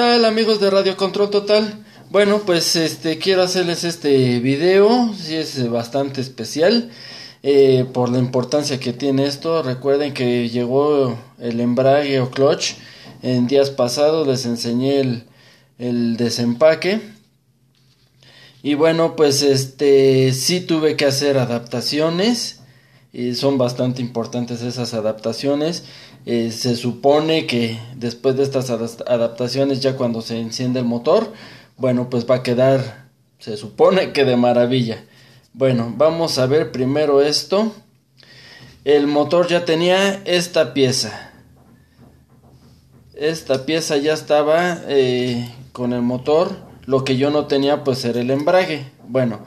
tal, amigos de Radio Control Total? Bueno, pues quiero hacerles este video, sí es bastante especial por la importancia que tiene esto. Recuerden que llegó el embrague o clutch en días pasados, les enseñé el desempaque. Y bueno, pues sí tuve que hacer adaptaciones y son bastante importantes esas adaptaciones. Se supone que después de estas adaptaciones, ya cuando se enciende el motor, bueno, pues va a quedar, se supone que de maravilla. Bueno, vamos a ver primero esto. El motor ya tenía esta pieza. Esta pieza ya estaba con el motor. Lo que yo no tenía pues era el embrague. Bueno,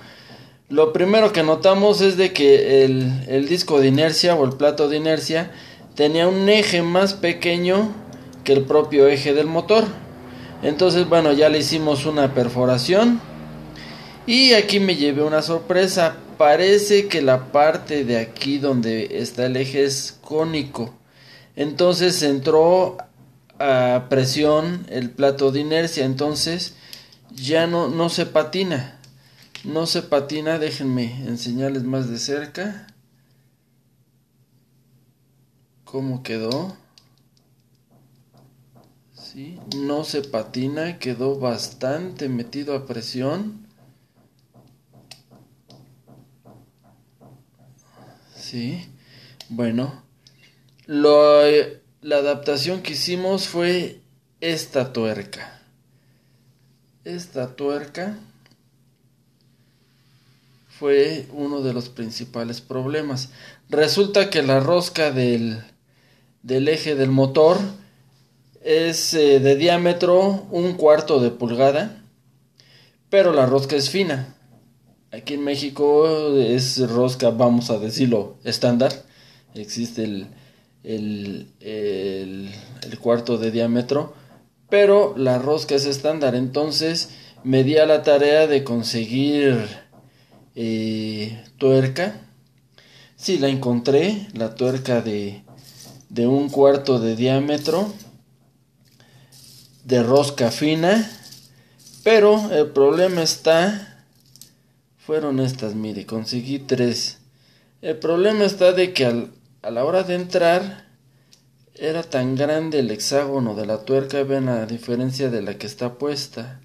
lo primero que notamos es de que el disco de inercia o el plato de inercia tenía un eje más pequeño que el propio eje del motor. Entonces bueno, ya le hicimos una perforación. Y aquí me llevé una sorpresa. Parece que la parte de aquí donde está el eje es cónico. Entonces entró a presión el plato de inercia. Entonces ya no se patina. No se patina, déjenme enseñarles más de cerca cómo quedó. Sí, no se patina, quedó bastante metido a presión. Sí, bueno, la adaptación que hicimos fue esta tuerca. Esta tuerca fue uno de los principales problemas. Resulta que la rosca del eje del motor es de diámetro 1/4 de pulgada, pero la rosca es fina. Aquí en México es rosca, vamos a decirlo, estándar. Existe el cuarto de diámetro, pero la rosca es estándar. Entonces me di a la tarea de conseguir tuerca. Sí, la encontré, la tuerca de 1/4 de diámetro, de rosca fina, pero el problema fueron estas, mire, conseguí 3. El problema está de que a la hora de entrar era tan grande el hexágono de la tuerca, ven la diferencia de la que está puesta,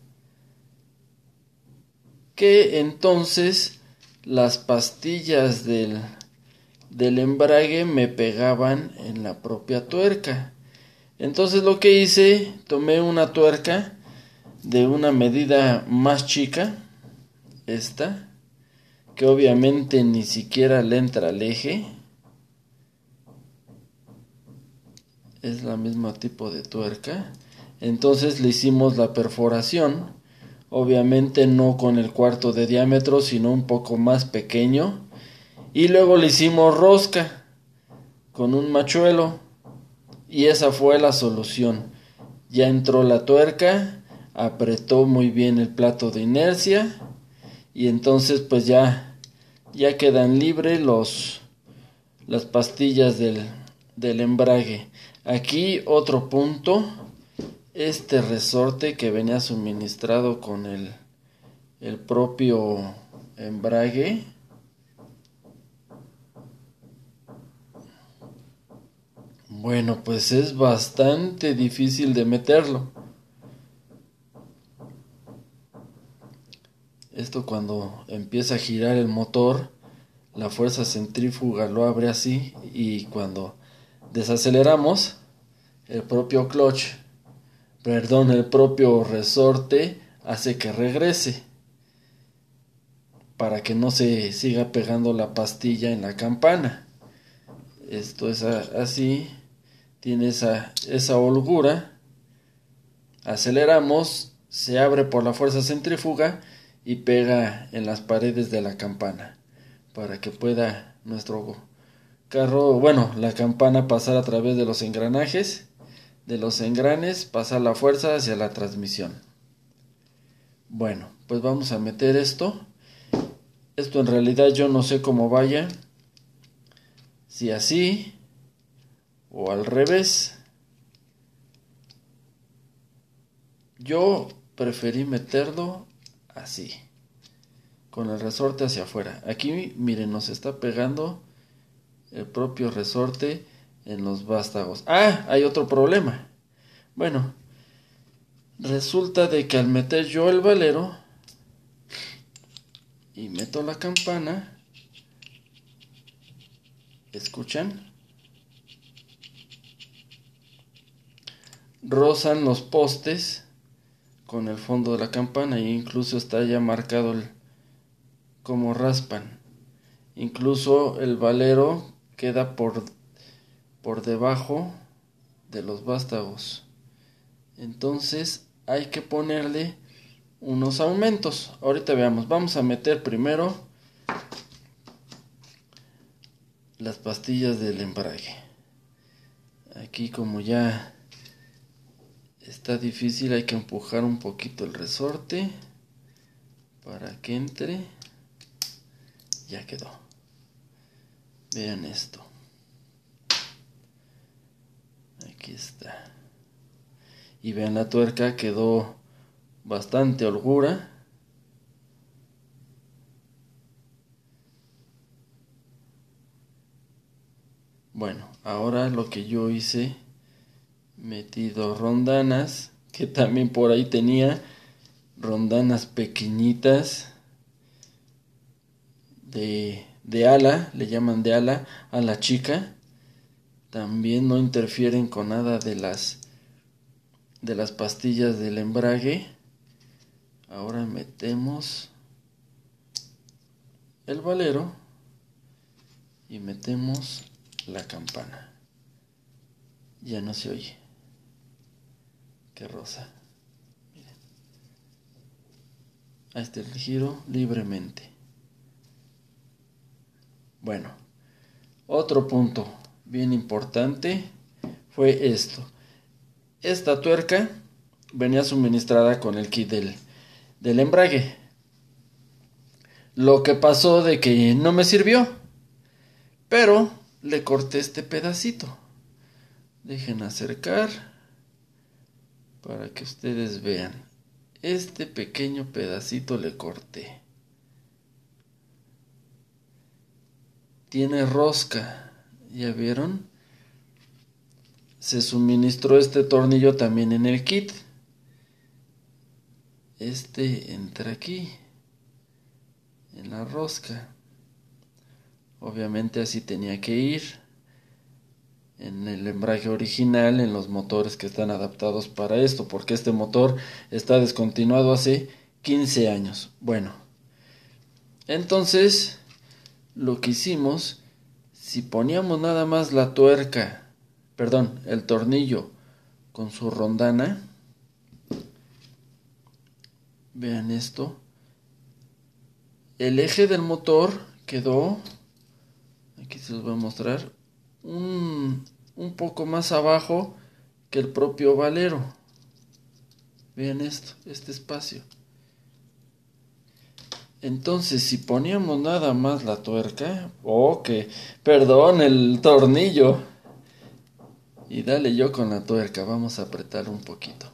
que entonces las pastillas del embrague me pegaban en la propia tuerca. Entonces lo que hice, tomé una tuerca de una medida más chica, esta, que obviamente ni siquiera le entra al eje. Es la misma tipo de tuerca. Entonces le hicimos la perforación, obviamente no con el cuarto de diámetro, sino un poco más pequeño. Y luego le hicimos rosca con un machuelo. Y esa fue la solución. Ya entró la tuerca, apretó muy bien el plato de inercia. Y entonces pues ya quedan libres las pastillas del embrague. Aquí otro punto, este resorte que venía suministrado con el propio embrague, bueno, pues es bastante difícil de meterlo. Esto cuando empieza a girar el motor, la fuerza centrífuga lo abre así, y cuando desaceleramos, el propio resorte hace que regrese para que no se siga pegando la pastilla en la campana. Esto es así, tiene esa holgura. Aceleramos, se abre por la fuerza centrífuga y pega en las paredes de la campana para que pueda nuestro carro, bueno, la campana pasar a través de los engranajes, de los engranes, pasar la fuerza hacia la transmisión. Bueno, pues vamos a meter esto. Esto en realidad yo no sé cómo vaya, si así o al revés. Yo preferí meterlo así, con el resorte hacia afuera. Aquí miren, nos está pegando el propio resorte en los vástagos. Ah, hay otro problema. Bueno, resulta de que al meter yo el valero y meto la campana, ¿escuchan? Rozan los postes con el fondo de la campana e incluso está ya marcado como raspan. Incluso el valero queda por debajo de los vástagos. Entonces hay que ponerle unos aumentos. Ahorita veamos, vamos a meter primero las pastillas del embrague. Aquí como ya está difícil, hay que empujar un poquito el resorte para que entre. Ya quedó. Vean esto. Aquí está. Y vean, la tuerca quedó bastante holgura. Bueno, ahora lo que yo hice, metí 2 rondanas, que también por ahí tenía rondanas pequeñitas de ala, le llaman de ala a la chica. También no interfieren con nada de las pastillas del embrague. Ahora metemos el valero y metemos la campana. Ya no se oye. Qué rosa. Miren. Ahí está el giro libremente. Bueno, otro punto bien importante fue esto. Esta tuerca venía suministrada con el kit del embrague. Lo que pasó de que no me sirvió, pero le corté este pedacito. Dejen acercar para que ustedes vean. Este pequeño pedacito le corté. Tiene rosca, ¿ya vieron? Se suministró este tornillo también en el kit. Este entra aquí, en la rosca. Obviamente así tenía que ir. En el embrague original, en los motores que están adaptados para esto, porque este motor está descontinuado hace 15 años. Bueno, entonces lo que hicimos, si poníamos nada más la tuerca, perdón, el tornillo con su rondana, vean esto, el eje del motor quedó, aquí se los voy a mostrar, un poco más abajo que el propio valero. Vean esto, este espacio. Entonces, si poníamos nada más la tuerca, perdón, el tornillo, y dale yo con la tuerca, vamos a apretar un poquito.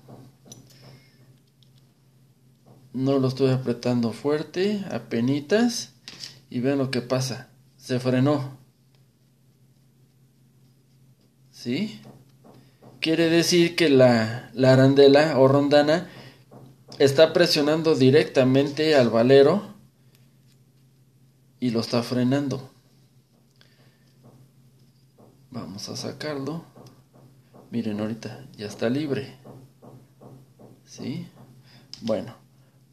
No lo estoy apretando fuerte, apenitas, y vean lo que pasa, se frenó. ¿Sí? Quiere decir que la arandela o rondana está presionando directamente al valero y lo está frenando. Vamos a sacarlo. Miren, ahorita ya está libre. ¿Sí? Bueno,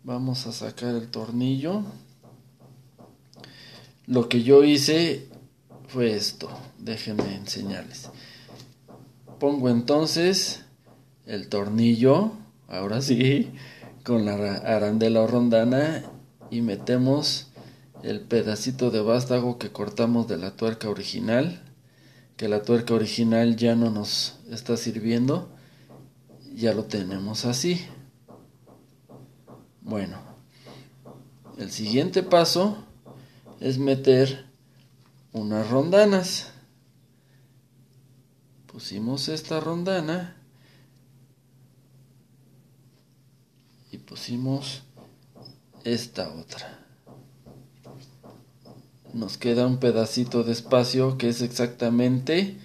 vamos a sacar el tornillo. Lo que yo hice fue esto. Déjenme enseñarles. Pongo entonces el tornillo, ahora sí, con la arandela o rondana, y metemos el pedacito de vástago que cortamos de la tuerca original, que la tuerca original ya no nos está sirviendo. Ya lo tenemos así. Bueno, el siguiente paso es meter unas rondanas. Pusimos esta rondana pusimos esta otra. Nos queda un pedacito de espacio que es exactamente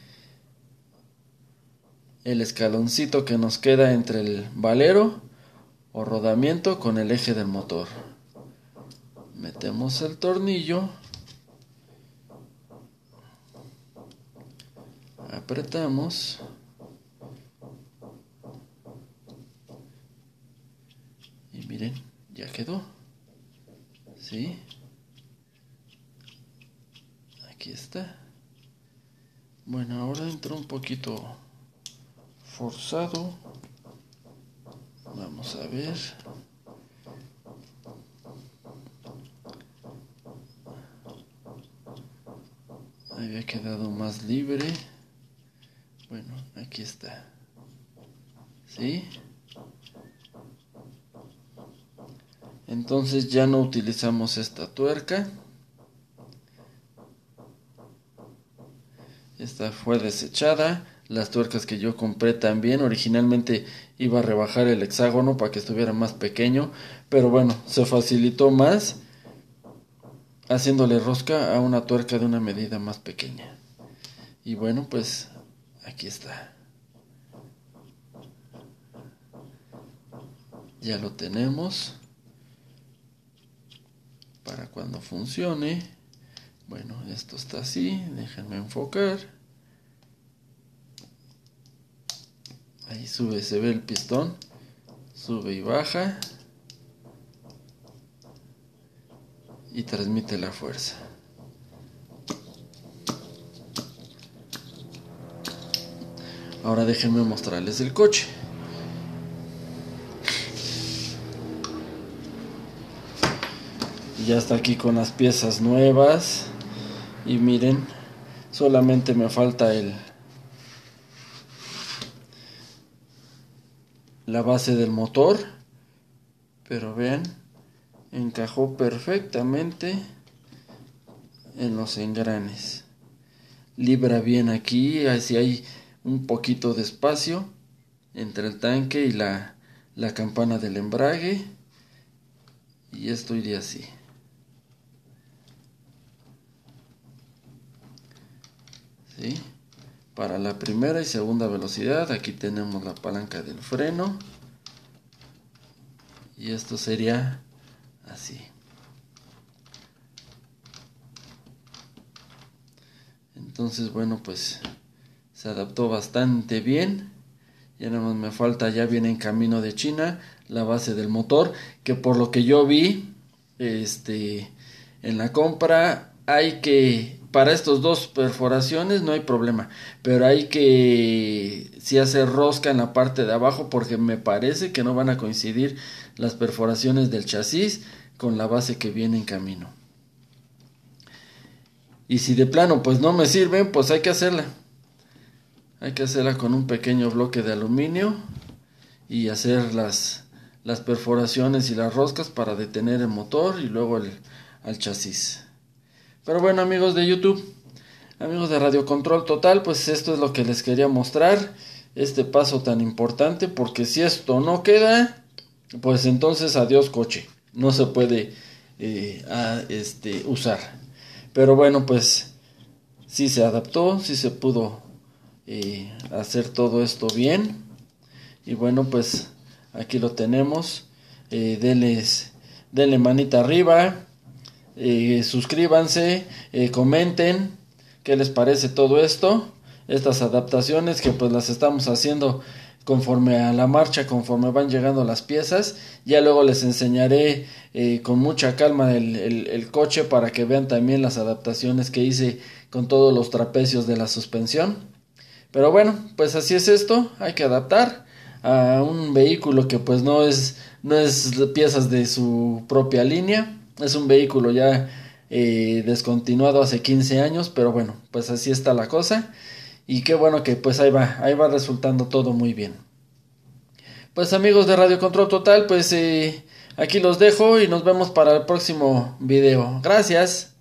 el escaloncito que nos queda entre el valero o rodamiento con el eje del motor. Metemos el tornillo, apretamos y miren, ya quedó. ¿Sí? Aquí está. Bueno, ahora entró un poquito forzado. Vamos a ver. Había quedado más libre. Bueno, aquí está. ¿Sí? Entonces ya no utilizamos esta tuerca. Esta fue desechada. Las tuercas que yo compré también. Originalmente iba a rebajar el hexágono para que estuviera más pequeño. Pero bueno, se facilitó más haciéndole rosca a una tuerca de una medida más pequeña. Y bueno, pues aquí está. Ya lo tenemos. Para cuando funcione. Bueno, esto está así. Déjenme enfocar. Ahí sube, se ve el pistón. Sube y baja. Y transmite la fuerza. Ahora déjenme mostrarles el coche. Ya está aquí con las piezas nuevas. Y miren, solamente me falta la base del motor. Pero vean, encajó perfectamente en los engranes. Libra bien aquí, así hay un poquito de espacio entre el tanque y la campana del embrague. Y esto iría así. ¿Sí? Para la primera y segunda velocidad, aquí tenemos la palanca del freno. Y esto sería así. Entonces, bueno, pues se adaptó bastante bien. Ya nada más me falta, ya viene en camino de China, la base del motor, que por lo que yo vi, en la compra, hay que, para estos dos perforaciones no hay problema, pero hay que sí hacer rosca en la parte de abajo, porque me parece que no van a coincidir las perforaciones del chasis con la base que viene en camino. Y si de plano pues no me sirven, pues hay que hacerla. Hay que hacerla con un pequeño bloque de aluminio y hacer las perforaciones y las roscas para detener el motor y luego al chasis. Pero bueno, amigos de YouTube, amigos de Radio Control Total, pues esto es lo que les quería mostrar, este paso tan importante, porque si esto no queda, pues entonces adiós coche, no se puede usar. Pero bueno, pues sí se adaptó, sí se pudo hacer todo esto bien. Y bueno, pues aquí lo tenemos. Denle manita arriba, suscríbanse, comenten qué les parece todo esto, estas adaptaciones que pues las estamos haciendo conforme a la marcha, conforme van llegando las piezas. Ya luego les enseñaré con mucha calma el coche para que vean también las adaptaciones que hice con todos los trapecios de la suspensión. Pero bueno, pues así es esto, hay que adaptar a un vehículo que pues no es piezas de su propia línea, es un vehículo ya descontinuado hace 15 años, pero bueno, pues así está la cosa. Y qué bueno que pues ahí va resultando todo muy bien. Pues amigos de Radio Control Total, pues aquí los dejo y nos vemos para el próximo video. Gracias.